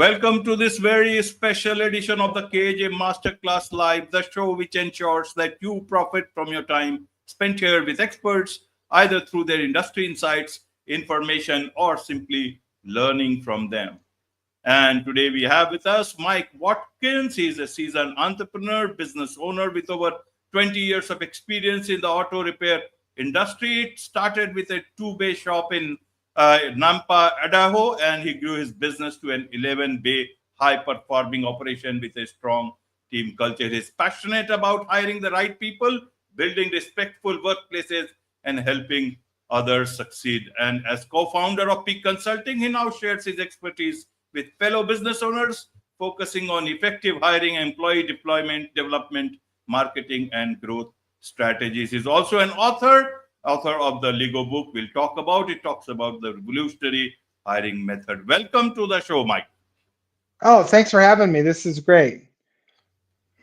Welcome to this very special edition of the KJ Masterclass Live, the show which ensures that you profit from your time spent here with experts, either through their industry insights, information, or simply learning from them. And today we have with us Mike Watkins. He's a seasoned entrepreneur, business owner with over 20 years of experience in the auto repair industry. It started with a two-bay shop in Nampa, Idaho, and he grew his business to an 11-bay high-performing operation with a strong team culture. He's passionate about hiring the right people, building respectful workplaces, and helping others succeed. And as co-founder of Peak Consulting, he now shares his expertise with fellow business owners, focusing on effective hiring, employee deployment, development, marketing, and growth strategies. He's also an author of the Lego book we'll talk about. It talks about the revolutionary hiring method. Welcome to the show, Mike. Oh, thanks for having me. This is great.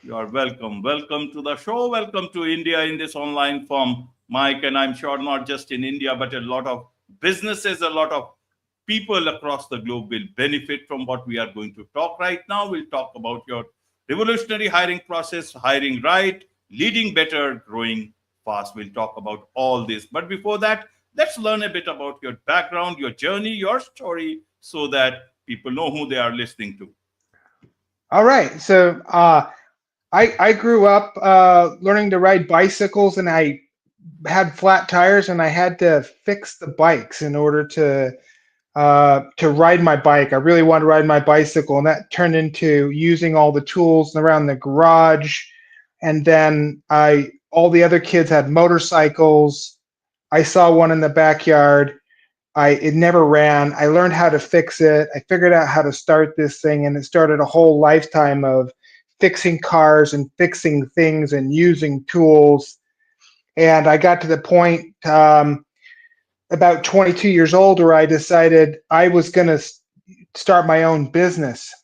You are welcome. Welcome to the show. Welcome to India in this online form, Mike. And I'm sure not just in India, but a lot of businesses, a lot of people across the globe will benefit from what we are going to talk right now. We'll talk about your revolutionary hiring process, hiring right, leading better, growing fast. We'll talk about all this. But before that, let's learn a bit about your background, your journey, your story, so that people know who they are listening to. All right. So I grew up learning to ride bicycles, and I had flat tires, and I had to fix the bikes in order to ride my bike. I really wanted to ride my bicycle, and that turned into using all the tools around the garage. And then all the other kids had motorcycles. I saw one in the backyard. It never ran. I learned how to fix it. I figured out how to start this thing, and it started a whole lifetime of fixing cars and fixing things and using tools. And I got to the point about 22 years old where I decided I was going to start my own business.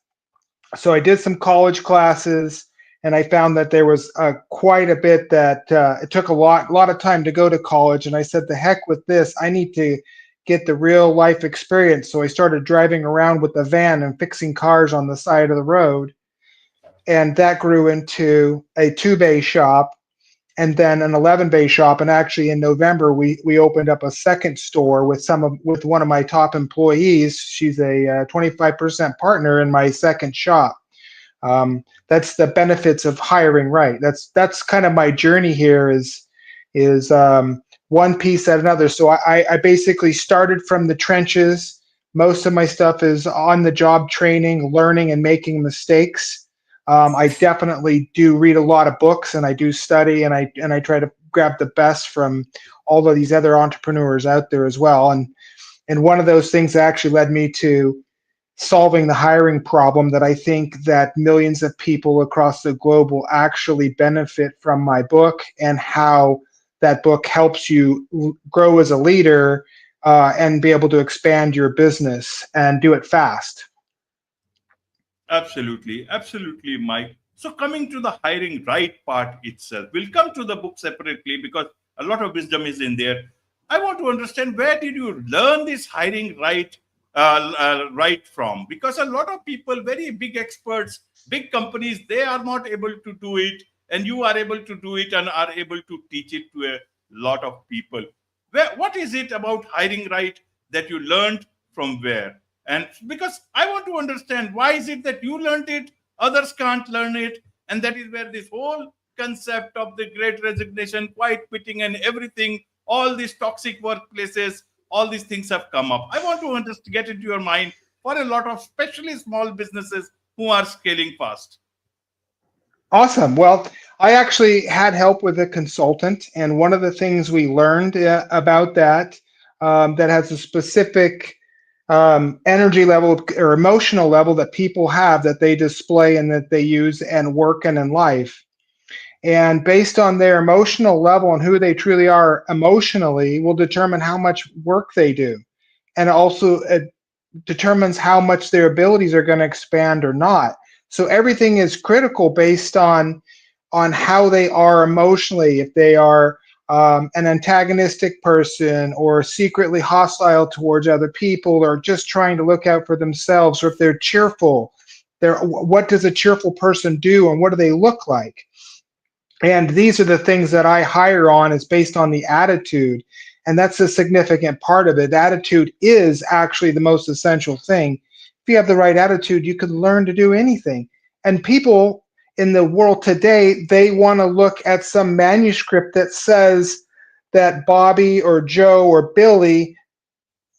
So I did some college classes, and I found that there was quite a bit that it took a lot of time to go to college. And I said, the heck with this, I need to get the real life experience. So I started driving around with a van and fixing cars on the side of the road. And that grew into a 2-bay shop, and then an 11-bay shop. And actually in November, we opened up a second store with one of my top employees. She's a 25% partner in my second shop. That's the benefits of hiring right. That's kind of my journey here is one piece at another. So I basically started from the trenches. Most of my stuff is on the job training, learning, and making mistakes. I definitely do read a lot of books, and I do study, and I try to grab the best from all of these other entrepreneurs out there as well. And one of those things actually led me to solving the hiring problem that I think that millions of people across the globe will actually benefit from my book, and how that book helps you grow as a leader and be able to expand your business and do it fast. Absolutely, Mike. So coming to the hiring right part itself, we'll come to the book separately because a lot of wisdom is in there. I want to understand, where did you learn this hiring right from? Because a lot of people, very big experts, big companies, they are not able to do it, and you are able to do it and are able to teach it to a lot of people. What is it about hiring right that you learned from where? And because I want to understand, why is it that you learned it, others can't learn it? And that is where this whole concept of the great resignation, quiet quitting, and everything, all these toxic workplaces, all these things have come up. I want to get into your mind for a lot of, especially small businesses who are scaling fast. Awesome. Well, I actually had help with a consultant, and one of the things we learned about that has a specific energy level or emotional level that people have, that they display and that they use and work in life. And based on their emotional level and who they truly are emotionally will determine how much work they do. And also determines how much their abilities are going to expand or not. So everything is critical based on how they are emotionally. If they are an antagonistic person or secretly hostile towards other people or just trying to look out for themselves, or if they're cheerful, what does a cheerful person do and what do they look like? And these are the things that I hire on, is based on the attitude. And that's a significant part of it. Attitude is actually the most essential thing. If you have the right attitude, you can learn to do anything. And people in the world today, they want to look at some manuscript that says that Bobby or Joe or Billy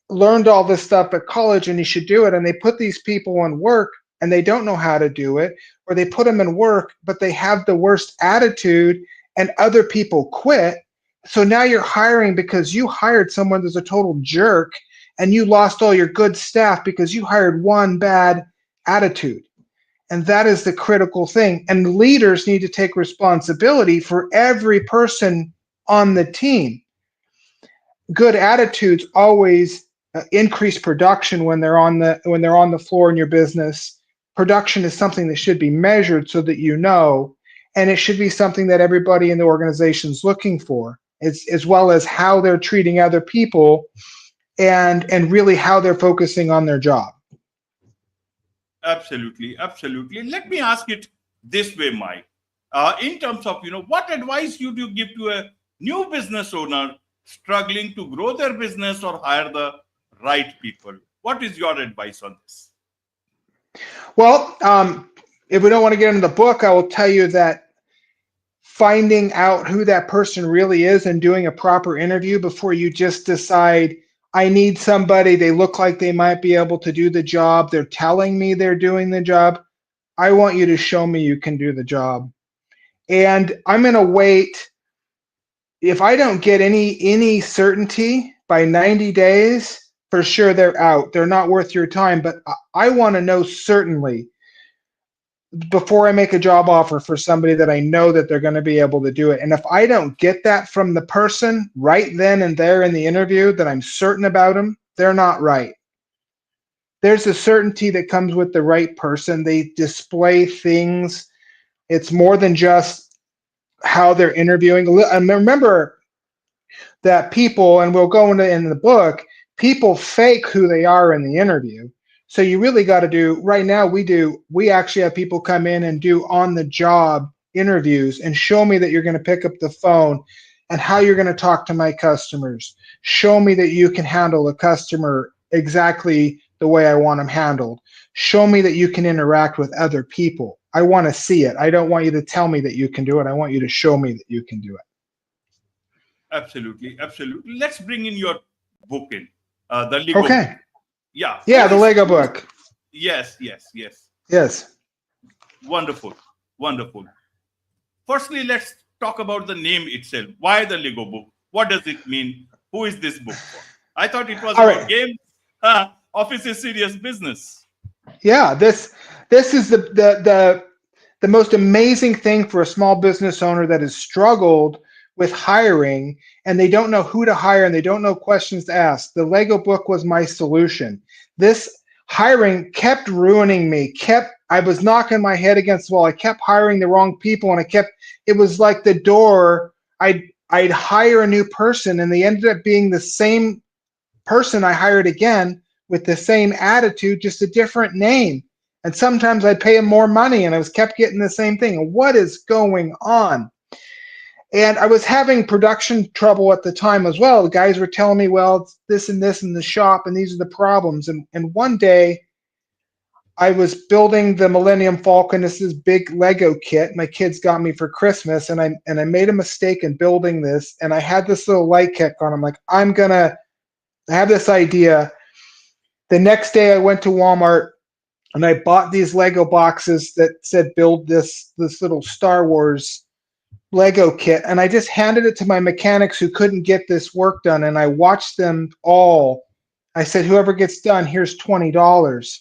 learned all this stuff at college and he should do it. And they put these people on work and they don't know how to do it, or they put them in work, but they have the worst attitude and other people quit. So now you're hiring because you hired someone that's a total jerk and you lost all your good staff because you hired one bad attitude. And that is the critical thing. And leaders need to take responsibility for every person on the team. Good attitudes always increase production when they're on the floor in your business. Production is something that should be measured so that you know, and it should be something that everybody in the organization is looking for, as well as how they're treating other people and really how they're focusing on their job. Absolutely, absolutely. Let me ask it this way, Mike. In terms of, what advice you do give to a new business owner struggling to grow their business or hire the right people? What is your advice on this? Well, if we don't want to get into the book, I will tell you that finding out who that person really is and doing a proper interview before you just decide, I need somebody, they look like they might be able to do the job, they're telling me they're doing the job, I want you to show me you can do the job. And I'm going to wait. If I don't get any certainty by 90 days, for sure they're out. They're not worth your time. But I want to know certainly before I make a job offer for somebody that I know that they're going to be able to do it. And if I don't get that from the person right then and there in the interview, that I'm certain about them, they're not right. There's a certainty that comes with the right person. They display things. It's more than just how they're interviewing. And remember that people, and we'll go into in the book, people fake who they are in the interview. So you really got to do, right now we actually have people come in and do on the job interviews and show me that you're going to pick up the phone and how you're going to talk to my customers. Show me that you can handle a customer exactly the way I want them handled. Show me that you can interact with other people. I want to see it. I don't want you to tell me that you can do it. I want you to show me that you can do it. Absolutely, absolutely. Let's bring in your book in, the Lego book. Yeah, the Lego book. Yes. Wonderful. Firstly, let's talk about the name itself. Why the Lego book? What does it mean? Who is this book for? I thought it was about games. Office is serious business. Yeah, this is the most amazing thing for a small business owner that has struggled with hiring and they don't know who to hire and they don't know questions to ask. The Lego book was my solution. This hiring kept ruining me. I was knocking my head against the wall. I kept hiring the wrong people and it was like the door. I'd hire a new person and they ended up being the same person I hired again with the same attitude, just a different name. And sometimes I'd pay them more money and I was kept getting the same thing. What is going on? And I was having production trouble at the time as well. The guys were telling me, well, it's this and this in the shop, and these are the problems. And one day, I was building the Millennium Falcon. This is big Lego kit my kids got me for Christmas, and I made a mistake in building this. And I had this little light kick on. I'm like, I have this idea. The next day, I went to Walmart and I bought these Lego boxes that said build this little Star Wars Lego kit, and I just handed it to my mechanics who couldn't get this work done, and I watched them all. I said, whoever gets done, here's $20.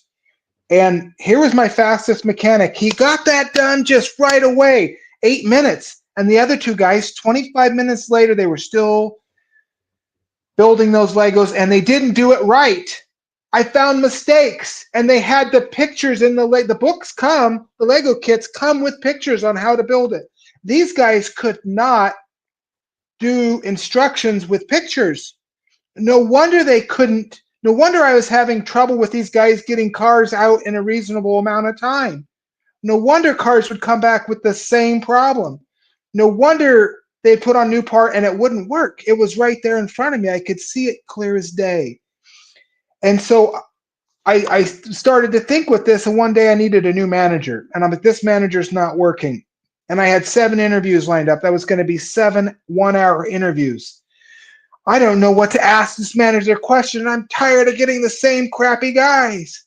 And here was my fastest mechanic. He got that done just right away, 8 minutes. And the other two guys, 25 minutes later, they were still building those Legos, and they didn't do it right. I found mistakes, and they had the pictures in the books the Lego kits come with pictures on how to build it. These guys could not do instructions with pictures. No wonder they couldn't. No wonder I was having trouble with these guys getting cars out in a reasonable amount of time. No wonder cars would come back with the same problem. No wonder they put on new part and it wouldn't work. It was right there in front of me. I could see it clear as day. And so I started to think with this, and one day I needed a new manager. And I'm like, this manager's not working. And I had 7 interviews lined up. That was going to be 7 one-hour interviews. I don't know what to ask this manager question. I'm tired of getting the same crappy guys.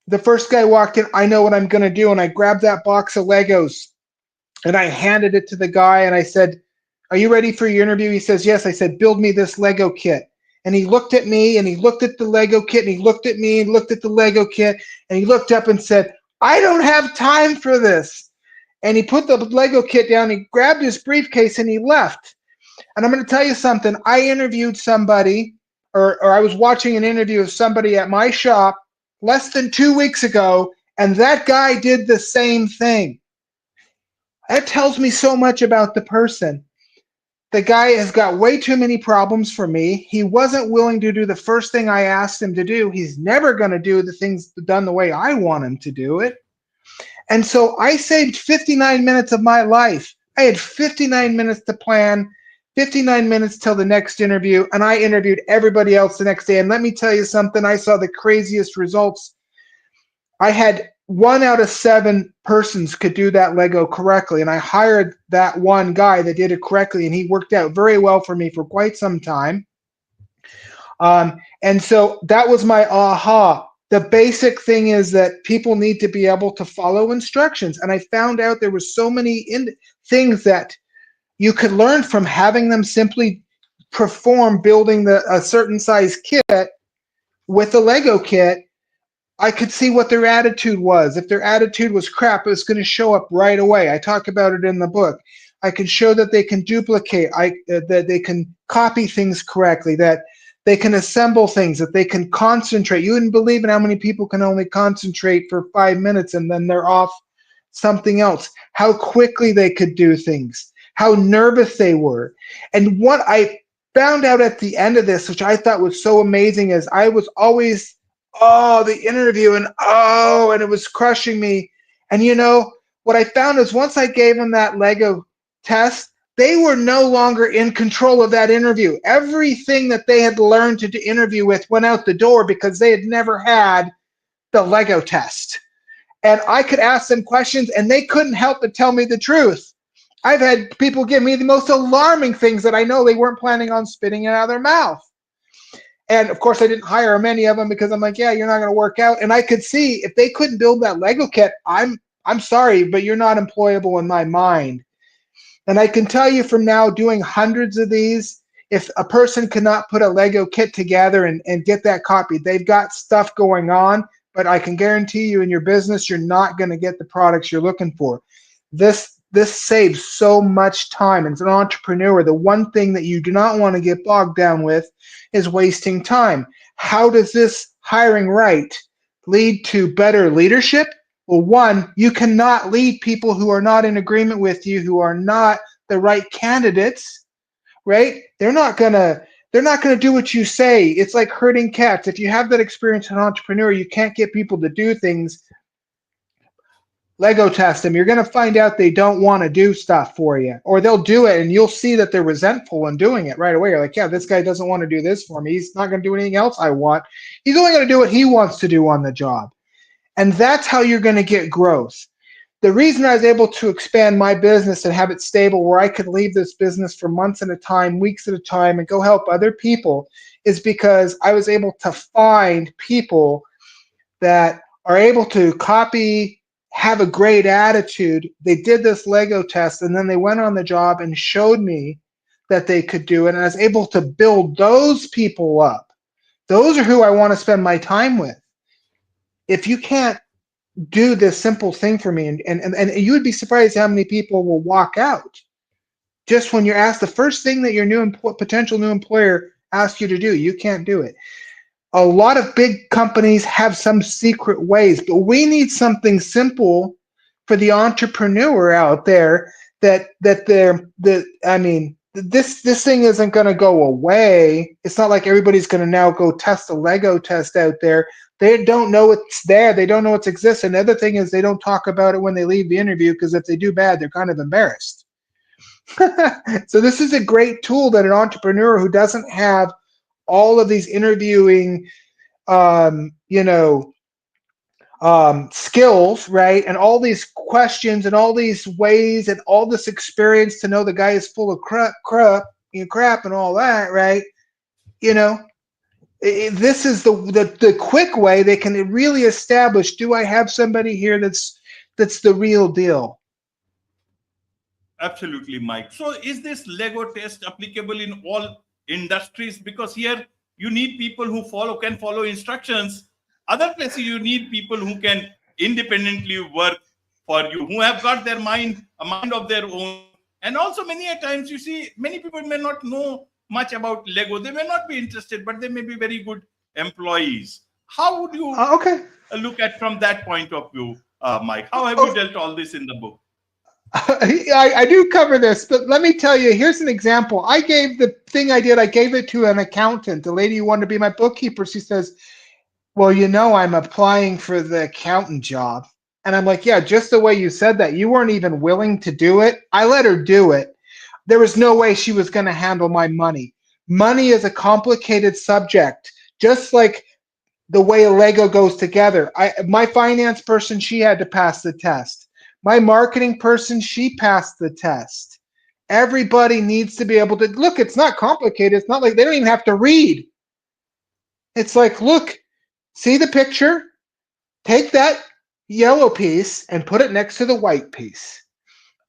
The first guy walked in, I know what I'm going to do. And I grabbed that box of Legos and I handed it to the guy and I said, are you ready for your interview? He says, yes. I said, build me this Lego kit. And he looked at me and he looked at the Lego kit and he looked at me and looked at the Lego kit and he looked up and said, I don't have time for this. And he put the Lego kit down, he grabbed his briefcase and he left. And I'm going to tell you something. I interviewed somebody, or I was watching an interview of somebody at my shop less than 2 weeks ago, and that guy did the same thing. That tells me so much about the person. The guy has got way too many problems for me. He wasn't willing to do the first thing I asked him to do. He's never going to do the things done the way I want him to do it. And so I saved 59 minutes of my life. I had 59 minutes to plan, 59 minutes till the next interview, and I interviewed everybody else the next day. And let me tell you something, I saw the craziest results. I had 1 out of 7 persons could do that Lego correctly, and I hired that one guy that did it correctly, and he worked out very well for me for quite some time. And so that was my aha. The basic thing is that people need to be able to follow instructions, and I found out there were so many things that you could learn from having them simply perform building a certain size kit with a Lego kit. I could see what their attitude was. If their attitude was crap, it was going to show up right away. I talk about it in the book. I can show that they can duplicate, that they can copy things correctly, that they can assemble things, that they can concentrate. You wouldn't believe in how many people can only concentrate for 5 minutes and then they're off something else. How quickly they could do things, how nervous they were. And what I found out at the end of this, which I thought was so amazing, is I was always the interview and it was crushing me. And you know, what I found is once I gave them that Lego test, they were no longer in control of that interview. Everything that they had learned to interview with went out the door because they had never had the Lego test. And I could ask them questions and they couldn't help but tell me the truth. I've had people give me the most alarming things that I know they weren't planning on spitting it out of their mouth. And of course, I didn't hire many of them because I'm like, yeah, you're not going to work out. And I could see if they couldn't build that Lego kit, I'm sorry, but you're not employable in my mind. And I can tell you from now doing hundreds of these, if a person cannot put a Lego kit together and get that copied, they've got stuff going on, but I can guarantee you in your business, you're not going to get the products you're looking for. This saves so much time. And as an entrepreneur, the one thing that you do not want to get bogged down with is wasting time. How does this hiring right lead to better leadership? Well, one, you cannot lead people who are not in agreement with you, who are not the right candidates, right? They're not gonna do what you say. It's like herding cats. If you have that experience as an entrepreneur, you can't get people to do things. Lego test them. You're going to find out they don't want to do stuff for you, or they'll do it and you'll see that they're resentful in doing it right away. You're like, yeah, this guy doesn't want to do this for me. He's not going to do anything else I want. He's only going to do what he wants to do on the job. And that's how you're going to get growth. The reason I was able to expand my business and have it stable where I could leave this business for months at a time, weeks at a time, and go help other people is because I was able to find people that are able to copy, have a great attitude. They did this Lego test and then they went on the job and showed me that they could do it. And I was able to build those people up. Those are who I want to spend my time with. If you can't do this simple thing for me, and you would be surprised how many people will walk out just when you're asked the first thing that your potential new employer asks you to do, you can't do it. A lot of big companies have some secret ways, but we need something simple for the entrepreneur out there that this thing isn't going to go away. It's not like everybody's going to now go test a Lego test out there. They don't know it's there. They don't know it exists. And the other thing is they don't talk about it when they leave the interview, because if they do bad, they're kind of embarrassed. So this is a great tool that an entrepreneur who doesn't have all of these interviewing, you know, skills, right? And all these questions and all these ways and all this experience to know the guy is full of crap and all that, right? You know, this is the quick way they can really establish, do I have somebody here that's the real deal? Absolutely, Mike. So, is this Lego test applicable in all industries? Because here you need people who can follow instructions. Other places you need people who can independently work for you, who have got a mind of their own. And also, many a times you see, many people may not know much about Lego. They may not be interested, but they may be very good employees. How would you Okay. look at from that point of view, Mike? How have you dealt all this in the book? I do cover this, but let me tell you, here's an example. I gave the thing I did, I gave it to an accountant, the lady who wanted to be my bookkeeper. She says, well, I'm applying for the accountant job. And I'm like, yeah, just the way you said that, you weren't even willing to do it. I let her do it. There was no way she was going to handle my money. Money is a complicated subject, just like the way a Lego goes together. My finance person, she had to pass the test. My marketing person, she passed the test. Everybody needs to be able to look. It's not complicated. It's not like they don't even have to read. It's like, look, see the picture, take that yellow piece and put it next to the white piece.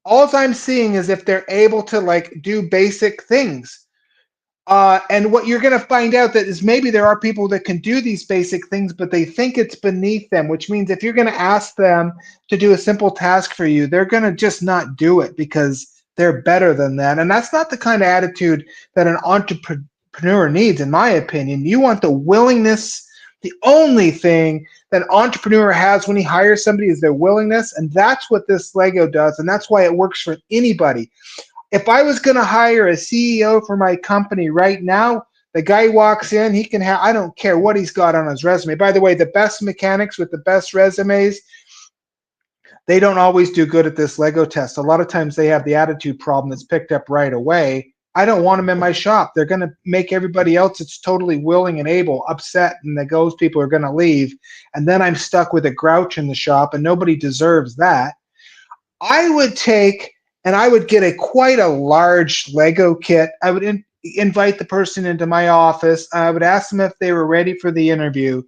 All I'm seeing is if they're able to like do basic things. And what you're going to find out that is maybe there are people that can do these basic things, but they think it's beneath them, which means if you're going to ask them to do a simple task for you, they're going to just not do it because they're better than that. And that's not the kind of attitude that an entrepreneur needs, in my opinion. You want the willingness. The only thing that an entrepreneur has when he hires somebody is their willingness. And that's what this Lego does. And that's why it works for anybody. If I was going to hire a CEO for my company right now, the guy walks in, he can have, I don't care what he's got on his resume. By the way, the best mechanics with the best resumes, they don't always do good at this Lego test. A lot of times they have the attitude problem that's picked up right away. I don't want them in my shop. They're going to make everybody else that's totally willing and able upset, and those people are going to leave. And then I'm stuck with a grouch in the shop, and nobody deserves that. I would take, and I would get quite a large Lego kit. I would invite the person into my office. I would ask them if they were ready for the interview.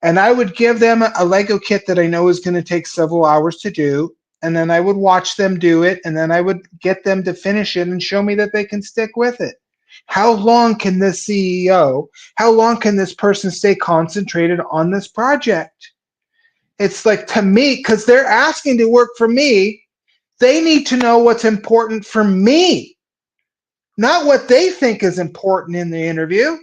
And I would give them a Lego kit that I know is going to take several hours to do. And then I would watch them do it. And then I would get them to finish it and show me that they can stick with it. How long can this CEO, how long can this person stay concentrated on this project? It's like, to me, because they're asking to work for me, they need to know what's important for me, not what they think is important in the interview.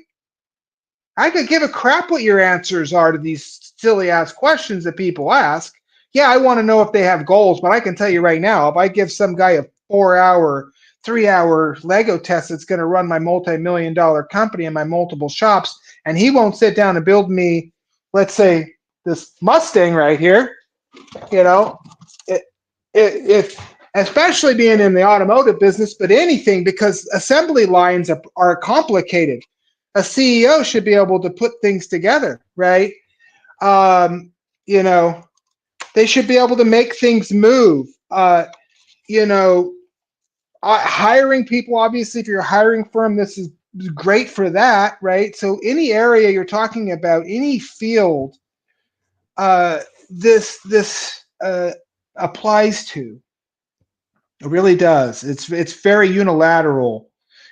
I could give a crap what your answers are to these silly ass questions that people ask. Yeah, I want to know if they have goals, but I can tell you right now, if I give some guy a 4-hour, 3-hour Lego test that's going to run my multi-million-dollar company and my multiple shops, and he won't sit down and build me, let's say, this Mustang right here, if especially being in the automotive business, but anything, because assembly lines are complicated. A CEO should be able to put things together, right? You know, they should be able to make things move. Hiring people, obviously, if you're a hiring firm, this is great for that, right? So any area you're talking about, any field, this applies to. It really does. It's very unilateral.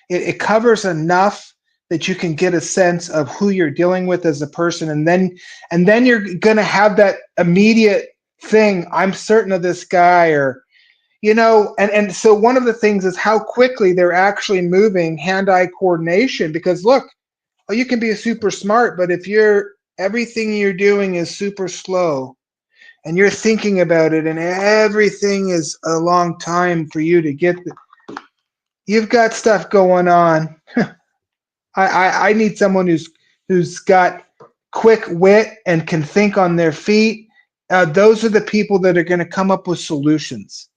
It covers enough that you can get a sense of who you're dealing with as a person, and then you're gonna have that immediate thing. I'm certain of this guy, or and so one of the things is how quickly they're actually moving, hand-eye coordination. Because look, you can be super smart, but if everything you're doing is super slow, and you're thinking about it, and everything is a long time for you to get you've got stuff going on. I need someone who's got quick wit and can think on their feet. Those are the people that are going to come up with solutions.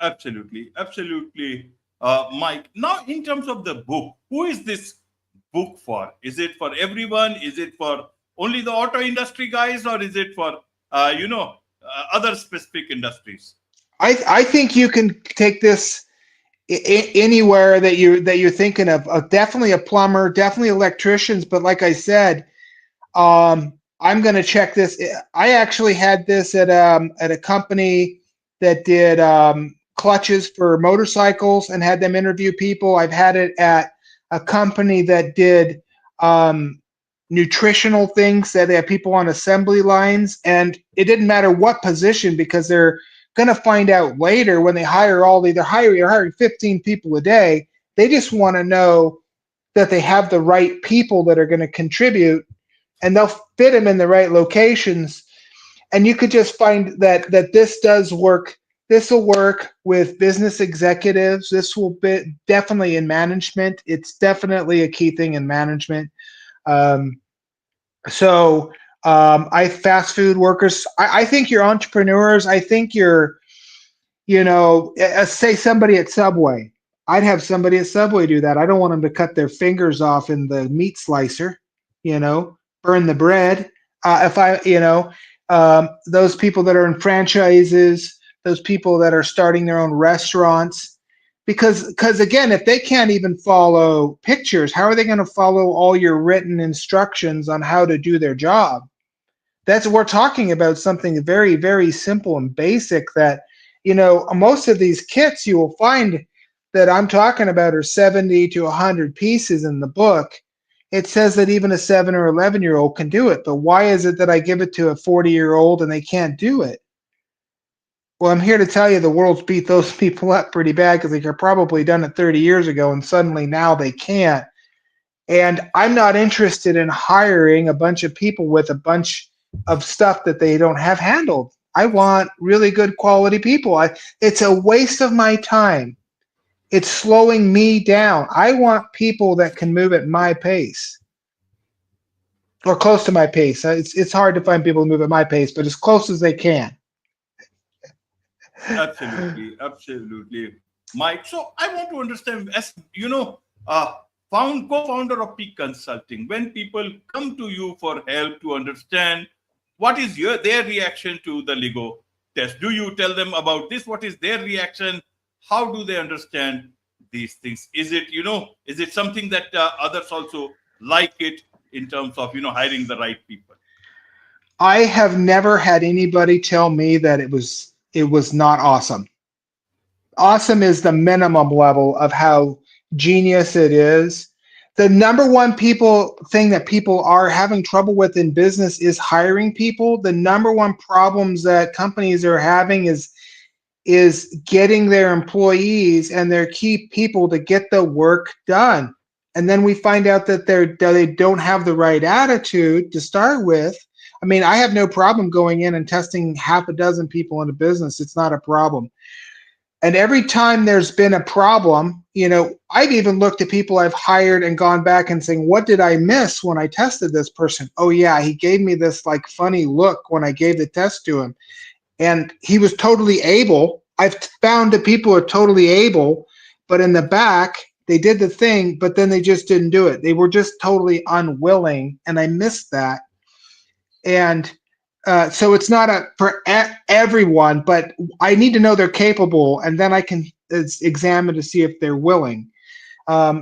Absolutely, absolutely, Mike. Now, in terms of the book, who is this book for? Is it for everyone? Is it for only the auto industry guys, or is it for other specific industries? I think you can take this anywhere that you're thinking of. Definitely a plumber, definitely electricians. But like I said, I'm going to check this. I actually had this at a company that did clutches for motorcycles and had them interview people. I've had it at a company that did nutritional things that they have people on assembly lines, and it didn't matter what position because they're going to find out later when they hire they're hiring 15 people a day. They just want to know that they have the right people that are going to contribute, and they'll fit them in the right locations. And you could just find that this does work. This will work with business executives. This will be definitely in management. It's definitely a key thing in management. Um, I fast food workers. I think you're entrepreneurs. I think you're, say somebody at Subway. I'd have somebody at Subway do that. I don't want them to cut their fingers off in the meat slicer, burn the bread. If I, those people that are in franchises, those people that are starting their own restaurants, because again, if they can't even follow pictures, how are they going to follow all your written instructions on how to do their job? We're talking about something very, very simple and basic that, most of these kits you will find that I'm talking about are 70 to 100 pieces in the book. It says that even a 7 or 11-year-old can do it, but why is it that I give it to a 40-year-old and they can't do it? Well, I'm here to tell you the world's beat those people up pretty bad because they could probably done it 30 years ago and suddenly now they can't. And I'm not interested in hiring a bunch of people with a bunch of stuff that they don't have handled. I want really good quality people. It's a waste of my time. It's slowing me down. I want people that can move at my pace or close to my pace. It's hard to find people who move at my pace, but as close as they can. Absolutely, absolutely, Mike. So I want to understand, as co-founder of Peak Consulting, when people come to you for help to understand what is their reaction to the Lego test, do you tell them about this? What is their reaction? How do they understand these things? Is it something that others also like it in terms of hiring the right people? I have never had anybody tell me that it was not awesome. Awesome is the minimum level of how genius it is. The number one thing that people are having trouble with in business is hiring people. The number one problems that companies are having is getting their employees and their key people to get the work done. And then we find out that they don't have the right attitude to start with. I mean, I have no problem going in and testing half a dozen people in a business. It's not a problem. And every time there's been a problem, I've even looked at people I've hired and gone back and saying, what did I miss when I tested this person? Oh yeah, he gave me this like funny look when I gave the test to him. And he was totally able. I've found that people are totally able, but in the back, they did the thing, but then they just didn't do it. They were just totally unwilling, and I missed that. And so it's not for everyone, but I need to know they're capable, and then I can examine to see if they're willing.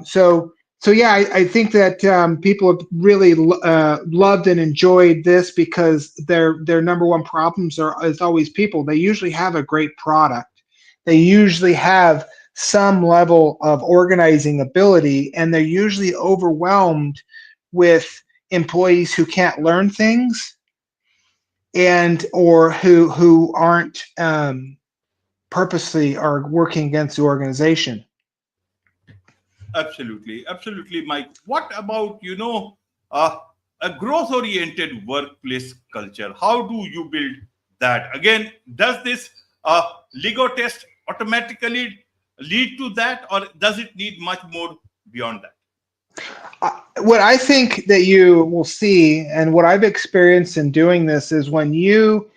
So yeah, I think that people have really loved and enjoyed this because their number one problems is always people. They usually have a great product. They usually have some level of organizing ability, and they're usually overwhelmed with employees who can't learn things and or who aren't purposely are working against the organization. Absolutely, absolutely, Mike. What about a growth-oriented workplace culture? How do you build that? Again, does this Lego test automatically lead to that, or does it need much more beyond that? What I think that you will see, and what I've experienced in doing this, is when you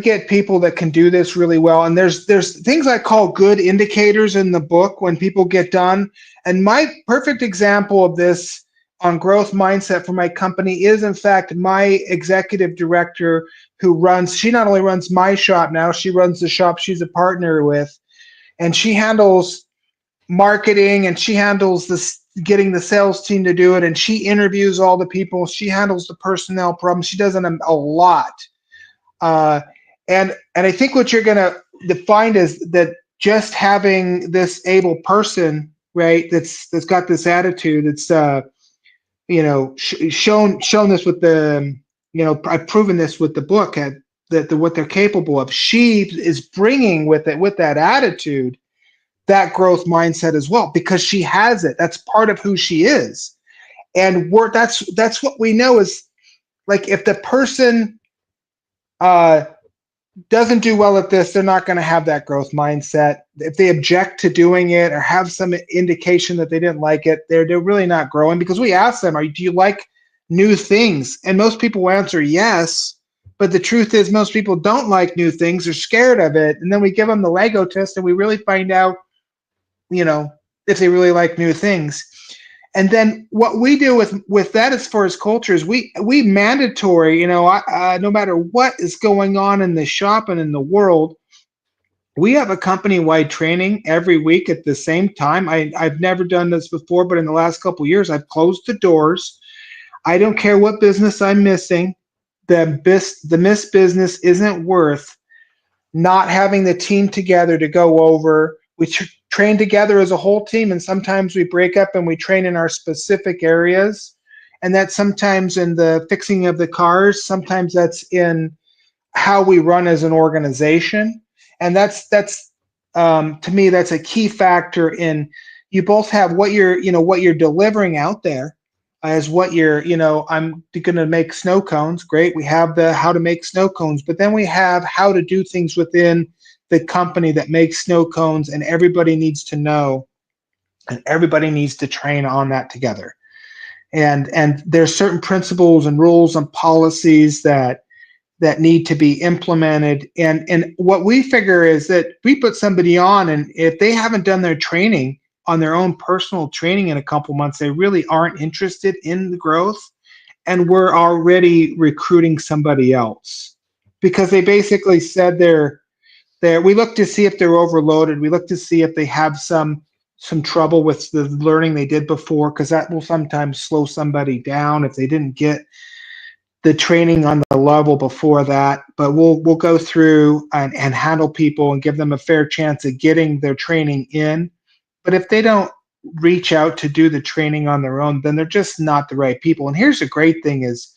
get people that can do this really well, and there's things I call good indicators in the book when people get done. And my perfect example of this on growth mindset for my company is, in fact, my executive director, who runs, she not only runs my shop now, she runs the shop she's a partner with, and she handles marketing, and she handles this, getting the sales team to do it, and she interviews all the people, she handles the personnel problems, she does a lot. uh, and I think what you're going to find is that just having this able person, right, that's got this attitude, it's shown this with the, I've proven this with the book, that what they're capable of. She is bringing with it, with that attitude, that growth mindset as well, because she has it. That's part of who she is. And that's what we know is, like, if the person uh, doesn't do well at this, they're not going to have that growth mindset. If they object to doing it or have some indication that they didn't like it, they're really not growing, because we ask them, do you like new things? And most people will answer yes, but the truth is most people don't like new things. They're scared of it. And then we give them the Lego test and we really find out, if they really like new things. And then what we do with that, as far as culture, is we mandatory, no matter what is going on in the shop and in the world, we have a company-wide training every week at the same time. I've never done this before, but in the last couple of years, I've closed the doors. I don't care what business I'm missing. The missed business isn't worth not having the team together to go over. We train together as a whole team, and sometimes we break up and we train in our specific areas. And that's sometimes in the fixing of the cars, sometimes that's in how we run as an organization. And that's to me, that's a key factor in, you both have what you're delivering out there as what I'm going to make snow cones. Great. We have the how to make snow cones, but then we have how to do things within the company that makes snow cones, and everybody needs to know, and everybody needs to train on that together. And there's certain principles and rules and policies that need to be implemented. And what we figure is that we put somebody on, and if they haven't done their training on their own personal training in a couple months, they really aren't interested in the growth. And we're already recruiting somebody else, because they basically said we look to see if they're overloaded. We look to see if they have some trouble with the learning they did before, because that will sometimes slow somebody down if they didn't get the training on the level before that. But we'll go through and handle people and give them a fair chance of getting their training in. But if they don't reach out to do the training on their own, then they're just not the right people. And here's the great thing is,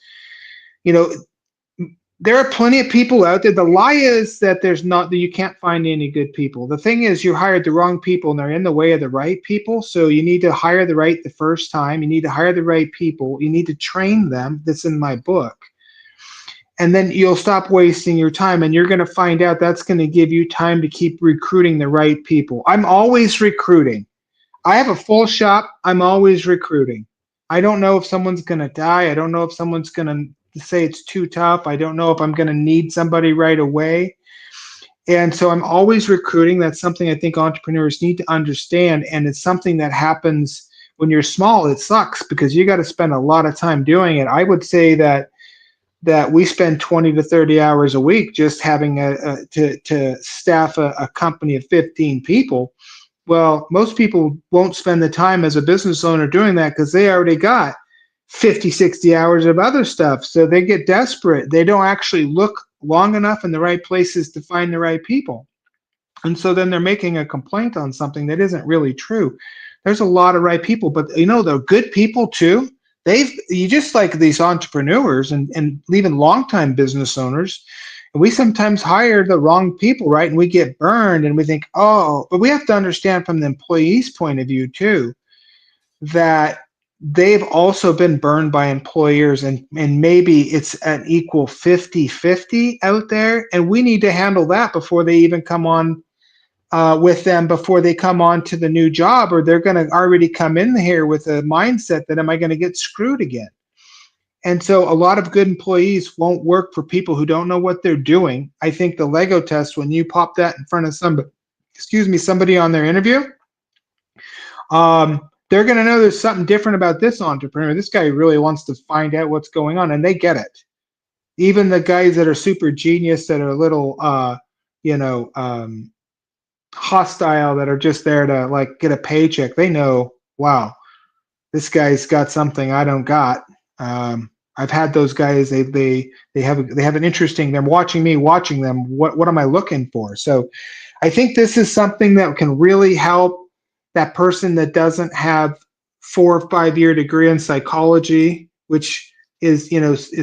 there are plenty of people out there. The lie is that that you can't find any good people. The thing is, you hired the wrong people and they're in the way of the right people. So you need to hire the right the first time. You need to hire the right people. You need to train them. That's in my book. And then you'll stop wasting your time, and you're going to find out that's going to give you time to keep recruiting the right people. I'm always recruiting. I have a full shop. I'm always recruiting. I don't know if someone's going to die. I don't know if someone's going to say it's too tough. I don't know if I'm going to need somebody right away. And so I'm always recruiting. That's something I think entrepreneurs need to understand. And it's something that happens when you're small. It sucks because you got to spend a lot of time doing it. I would say that we spend 20 to 30 hours a week just having to staff a company of 15 people. Well, most people won't spend the time as a business owner doing that because they already got 50, 60 hours of other stuff. So they get desperate. They don't actually look long enough in the right places to find the right people. And so then they're making a complaint on something that isn't really true. There's a lot of right people, but they're good people too. You just like these entrepreneurs and even longtime business owners, we sometimes hire the wrong people, right? And we get burned and we think, but we have to understand from the employee's point of view too, that they've also been burned by employers, and maybe it's an equal 50-50 out there. And we need to handle that before they even come on with them before they come on to the new job, or they're going to already come in here with a mindset that am I going to get screwed again? And so a lot of good employees won't work for people who don't know what they're doing. I think the Lego test, when you pop that in front of somebody, somebody on their interview, they're going to know there's something different about this entrepreneur. This guy really wants to find out what's going on, and they get it. Even the guys that are super genius, that are a little, hostile, that are just there to like get a paycheck, they know, wow, this guy's got something I don't got. I've had those guys. They have an interesting. They're watching me, watching them. What am I looking for? So, I think this is something that can really help that person that doesn't have 4 or 5 year degree in psychology, which is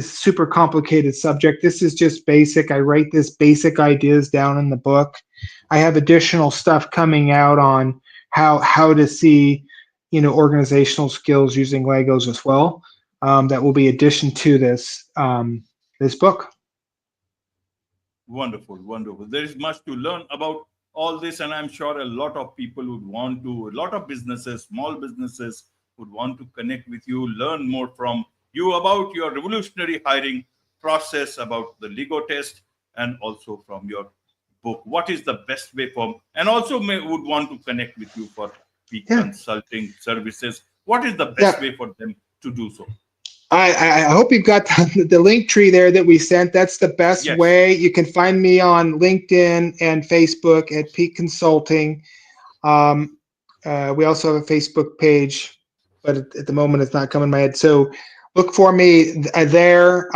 super complicated subject. This is just basic. I write this basic ideas down in the book. I have additional stuff coming out on how to see organizational skills using Legos as well. That will be addition to this this book. Wonderful, wonderful. There is much to learn about all this, and I'm sure a lot of people would want to, a lot of businesses, small businesses would want to connect with you, learn more from you about your revolutionary hiring process, about the Lego test, and also from your book. What is the best way for, and also would want to connect with you for consulting services. What is the best way for them to do so? I hope you've got the link tree there that we sent. That's the best way. You can find me on LinkedIn and Facebook at Peak Consulting. We also have a Facebook page, but at the moment it's not coming in my head. So look for me there.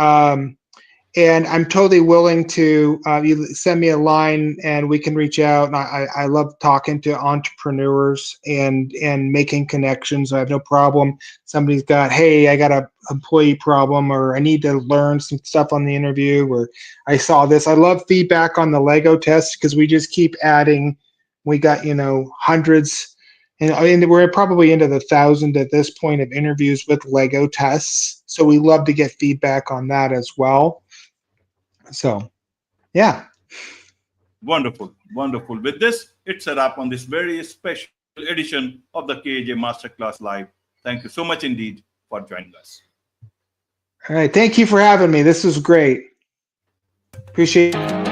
And I'm totally willing to you send me a line and we can reach out. And I love talking to entrepreneurs and making connections. I have no problem. Somebody's got, hey, I got a employee problem, or I need to learn some stuff on the interview, or I saw this. I love feedback on the Lego test because we just keep adding. We got hundreds, and we're probably into the 1,000 at this point of interviews with Lego tests. So we love to get feedback on that as well. So, yeah. Wonderful, wonderful. With this, it's a wrap on this very special edition of the KJ Masterclass Live. Thank you so much indeed for joining us. All right. Thank you for having me. This was great. Appreciate it.